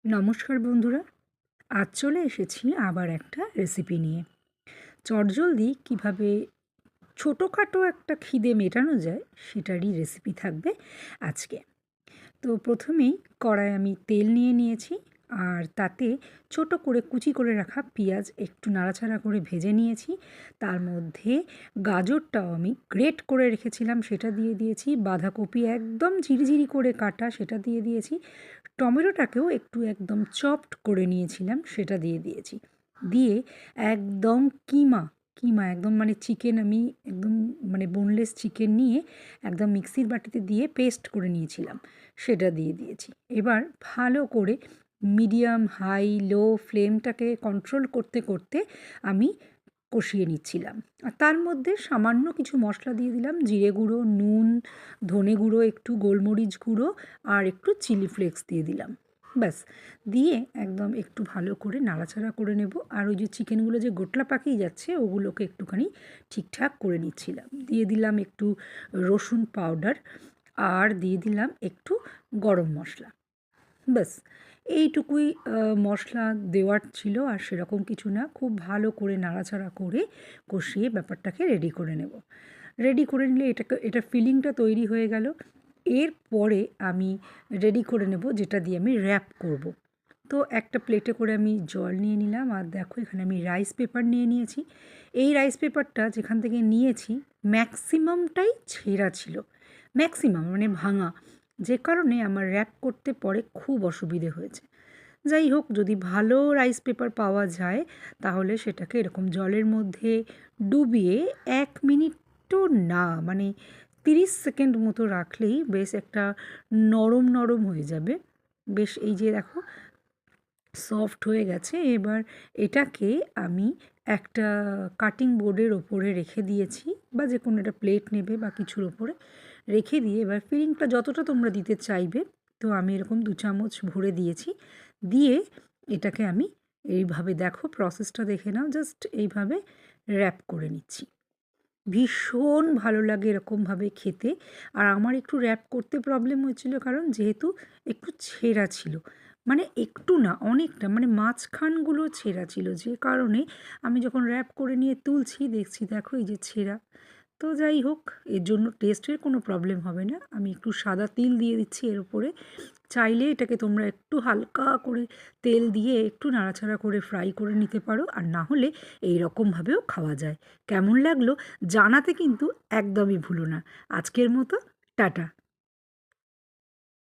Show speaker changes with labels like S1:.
S1: নমস্কার বন্ধুরা, আজ চলে এসেছি আবার একটা রেসিপি নিয়ে। চটজলদি কীভাবে ছোটোখাটো একটা খিদে মেটানো যায় সেটারই রেসিপি থাকবে আজকে। তো প্রথমেই কড়ায় আমি তেল নিয়ে নিয়েছি, আর তাতে ছোট করে কুচি করে রাখা পেঁয়াজ একটু নাড়াচাড়া করে ভেজে নিয়েছি। তার মধ্যে গাজরটাও আমি গ্রেট করে রেখেছিলাম, সেটা দিয়ে দিয়েছি। বাঁধাকপি একদম ঝিরিঝিরি করে কাটা, সেটা দিয়ে দিয়েছি। টমেটোটাকেও একটু একদম চপড করে নিয়েছিলাম, সেটা দিয়ে দিয়েছি। দিয়ে একদম কিমা কিমা একদম চিকেন আমি একদম বোনলেস চিকেন নিয়ে একদম মিক্সির বাটিতে দিয়ে পেস্ট করে নিয়েছিলাম, সেটা দিয়ে দিয়েছি। এবার ভালো করে মিডিয়াম হাই লো ফ্লেমটাকে কন্ট্রোল করতে করতে আমি কষিয়ে নিচ্ছিলাম। আর তার মধ্যে সামান্য কিছু মশলা দিয়ে দিলাম, জিরে গুঁড়ো, নুন, ধনে গুঁড়ো, একটু গোলমরিচ গুঁড়ো আর একটু চিলি ফ্লেক্স দিয়ে দিলাম। ব্যাস, দিয়ে একদম একটু ভালো করে নাড়াচাড়া করে নেব। আর ওই যে চিকেনগুলো যে গোটলা পাকিয়ে যাচ্ছে ওগুলোকে একটুখানি ঠিকঠাক করে নিচ্ছিলাম। দিয়ে দিলাম একটু রসুন পাউডার, আর দিয়ে দিলাম একটু গরম মশলা। ব্যাস, এইটুকুই মশলা দেওয়ার ছিল, আর সেরকম কিছু না। খুব ভালো করে নাড়াচাড়া করে কষিয়ে ব্যাপারটাকে রেডি করে নেব। রেডি করে নিলে এটা ফিলিংটা তৈরি হয়ে গেল। এরপরে আমি রেডি করে নেব যেটা দিয়ে আমি র্যাপ করব। তো একটা প্লেটে করে আমি জল নিয়ে নিলাম, আর দেখো এখানে আমি রাইস পেপার নিয়ে নিয়েছি। এই রাইস পেপারটা যেখান থেকে নিয়েছি ম্যাক্সিমামটাই ছেঁড়া ছিল, ম্যাক্সিমাম ভাঙা, যে কারণে আমার র্যাপ করতে পরে খুব অসুবিধে হয়েছে। যাই হোক, যদি ভালো রাইস পেপার পাওয়া যায় তাহলে সেটাকে এরকম জলের মধ্যে ডুবিয়ে 1 মিনিটও না, 30 সেকেন্ড মতো রাখলেই বেশ একটা নরম নরম হয়ে যাবে। বেশ, এই যে দেখো সফট হয়ে গেছে। এবার এটাকে আমি একটা কাটিং বোর্ডের ওপরে রেখে দিয়েছি, বা যে কোনো একটা প্লেট নেবে বা কিছুর ওপরে রেখে দিয়ে এবার ফিলিংটা যতটা তোমরা দিতে চাইবে, তো আমি এরকম 2 চামচ ভরে দিয়েছি। দিয়ে এটাকে আমি এইভাবে, দেখো প্রসেসটা দেখে নাও, জাস্ট এইভাবে র্যাপ করে নিচ্ছি। ভীষণ ভালো লাগে এরকমভাবে খেতে। আর আমার একটু র্যাপ করতে প্রবলেম হয়েছিল, কারণ যেহেতু একটু ছেঁড়া ছিল, একটু না অনেকটা, মাঝখানগুলো ছেঁড়া ছিল, যে কারণে আমি যখন র্যাপ করে নিয়ে তুলছি দেখছি দেখো এই যে ছেঁড়া। তো যাই হোক, এর জন্য টেস্টের কোনো প্রবলেম হবে না। আমি একটু সাদা তিল দিয়ে দিচ্ছি এর উপরে। চাইলে এটাকে তোমরা একটু হালকা করে তেল দিয়ে একটু নাড়াচাড়া করে ফ্রাই করে নিতে পারো, আর না হলে এই রকমভাবেও খাওয়া যায়। কেমন লাগলো জানাতে কিন্তু একদমই ভুলো না। আজকের মতো টাটা।